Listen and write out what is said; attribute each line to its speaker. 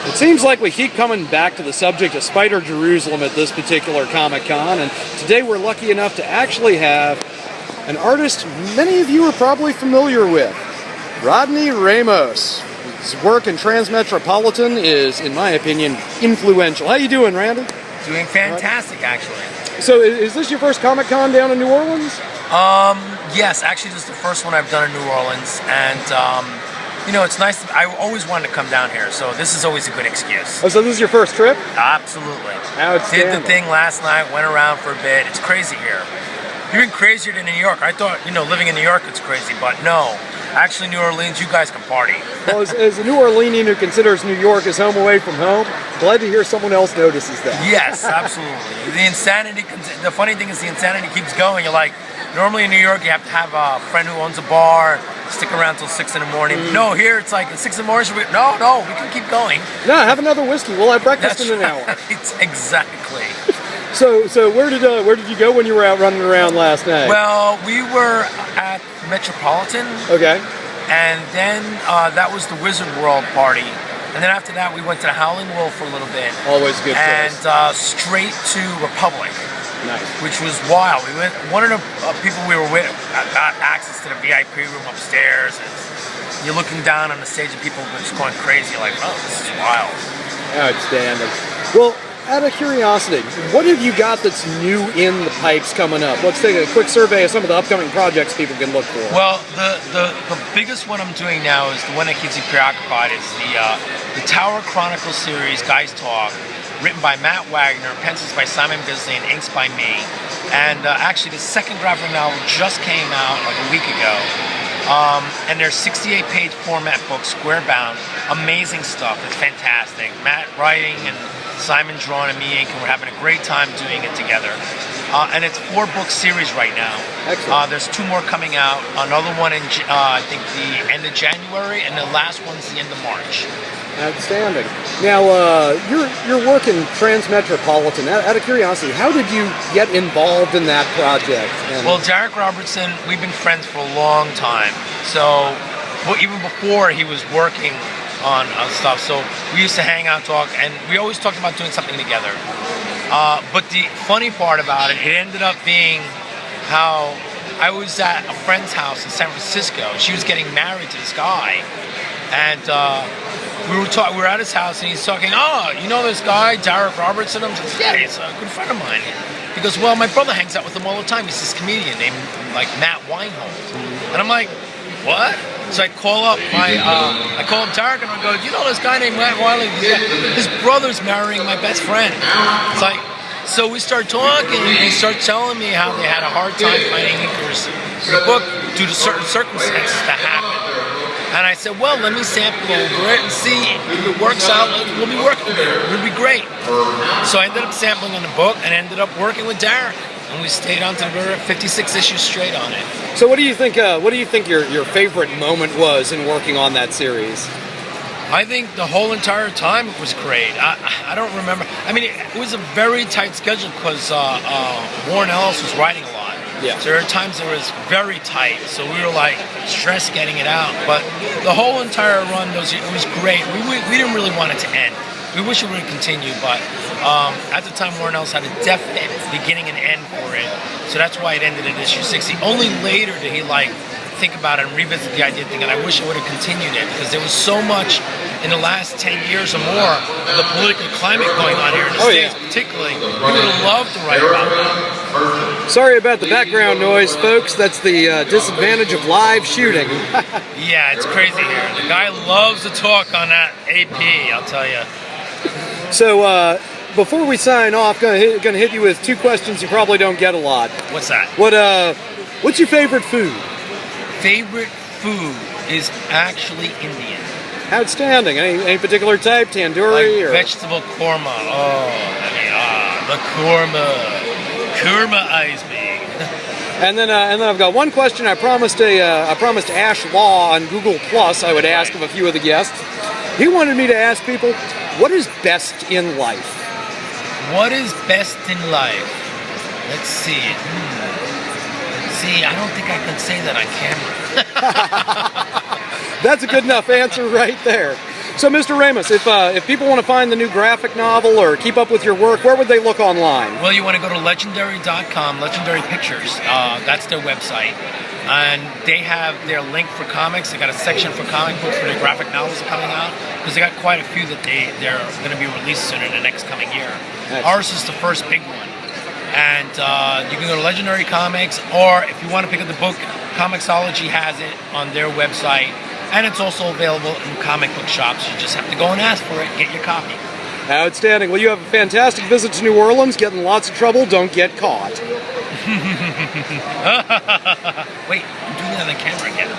Speaker 1: It seems like we keep coming back to the subject of Spider Jerusalem at this particular Comic-Con, and today we're lucky enough to actually have an artist many of you are probably familiar with, Rodney Ramos. His work in Transmetropolitan is, in my opinion, influential. How you doing, Randy?
Speaker 2: Doing fantastic, actually.
Speaker 1: So is this your first Comic-Con down in New Orleans?
Speaker 2: Yes, actually this is the first one I've done in New Orleans, and you know, it's nice. I always wanted to come down here, so this is always a good excuse.
Speaker 1: Oh, so this is your first trip?
Speaker 2: Absolutely.
Speaker 1: Outstanding.
Speaker 2: Did the thing last night, went around for a bit. It's crazy here. Even crazier than in New York. I thought, you know, living in New York it's crazy, but no. Actually, New Orleans, you guys can party. Well,
Speaker 1: as a New Orleanian who considers New York his home away from home, glad to hear someone else notices that.
Speaker 2: Yes, absolutely. The insanity, the funny thing is the insanity keeps going. You're like, normally in New York you have to have a friend who owns a bar, stick around till 6 in the morning. No, here it's like at 6 in the morning, no, we can keep going.
Speaker 1: No, have another whiskey. We'll have breakfast in an hour.
Speaker 2: Exactly.
Speaker 1: So where did you go when you were out running around last night?
Speaker 2: Well, we were at Metropolitan.
Speaker 1: Okay.
Speaker 2: And then that was the Wizard World party. And then after that, we went to the Howling Wolf for a little bit.
Speaker 1: Always a good place.
Speaker 2: And straight to Republic.
Speaker 1: Nice.
Speaker 2: Which was wild. We went. One of the people we were with got access to the VIP room upstairs. And you're looking down on the stage and people are just going crazy. Like, oh, this is wild.
Speaker 1: Outstanding. Well, out of curiosity, what have you got that's new in the pipes coming up? Let's take a quick survey of some of the upcoming projects people can look for.
Speaker 2: Well, the biggest one I'm doing now is the one that keeps you preoccupied. Is the Tower Chronicles series, Guys Talk, written by Matt Wagner, pencils by Simon Bisley, and inks by me. And actually, the second graphic novel just came out like a week ago. And they're 68-page format books, square bound. Amazing stuff. It's fantastic. Matt writing and Simon drawing and me ink, and we're having a great time doing it together. And it's 4-book series right now.
Speaker 1: Excellent.
Speaker 2: There's 2 more coming out. Another one in I think the end of January, and the last one's the end of March.
Speaker 1: Outstanding. Now, your work in Transmetropolitan, out of curiosity, how did you get involved in that project?
Speaker 2: Well, Derek Robertson, we've been friends for a long time. So, even before he was working on stuff, so we used to hang out, talk, and we always talked about doing something together. But the funny part about it, it ended up being how I was at a friend's house in San Francisco. She was getting married to this guy, and we were at his house, and he's talking, oh, you know this guy, Derek Robertson? I'm like, yeah, he's a good friend of mine. He goes, well, my brother hangs out with him all the time. He's this comedian named, like, Matt Weinhold. And I'm like, what? So I call up Derek, and I go, you know this guy named Matt Weinhold? Yeah, his brother's marrying my best friend. It's like, so we start talking, and he starts telling me how they had a hard time finding inkers for the book due to certain circumstances that happened. And I said, well, let me sample over it and see if it works out. We'll be working with it. It'll be great. So I ended up sampling on the book and ended up working with Derek. And we stayed on to the 56 issues straight on it.
Speaker 1: So what do you think your favorite moment was in working on that series?
Speaker 2: I think the whole entire time it was great. I don't remember. I mean, it was a very tight schedule because Warren Ellis was writing a lot.
Speaker 1: Yeah.
Speaker 2: So there were times it was very tight, so we were like stressed getting it out. But the whole entire run it was great. We didn't really want it to end. We wish it would continue, but at the time Warren Ellis had a definite beginning and end for it. So that's why it ended at issue 60. Only later did he think about it and revisit the idea thing, and I wish I would have continued it because there was so much in the last 10 years or more of the political climate going on here in the States, particularly. We would have loved to write about it.
Speaker 1: Sorry about the background noise, folks. That's the disadvantage of live shooting.
Speaker 2: Yeah, it's crazy here. The guy loves to talk on that AP, I'll tell you.
Speaker 1: So, before we sign off, gonna hit you with 2 questions you probably don't get a lot.
Speaker 2: What's that?
Speaker 1: What's your favorite food?
Speaker 2: Favorite food is actually Indian.
Speaker 1: Outstanding. Any particular type? Tandoori?
Speaker 2: Like vegetable korma. Oh, the korma eyes me.
Speaker 1: And then I've got one question. I promised Ash Law on Google Plus I would ask of a few of the guests. He wanted me to ask people, what is best in life?
Speaker 2: What is best in life? Let's see. See, I don't think I can say that on camera.
Speaker 1: That's a good enough answer right there. So, Mr. Ramos, if people want to find the new graphic novel or keep up with your work, where would they look online?
Speaker 2: Well, you want to go to legendary.com, Legendary Pictures. That's their website. And they have their link for comics. They got a section for comic books where their graphic novels are coming out, because they got quite a few that they're going to be released soon in the next coming year. Excellent. Ours is the first big one. And you can go to Legendary Comics, or if you want to pick up the book, Comixology has it on their website. And it's also available in comic book shops. You just have to go and ask for it, get your copy.
Speaker 1: Outstanding. Well, you have a fantastic visit to New Orleans. Get in lots of trouble. Don't get caught.
Speaker 2: Wait, I'm doing it on the camera again.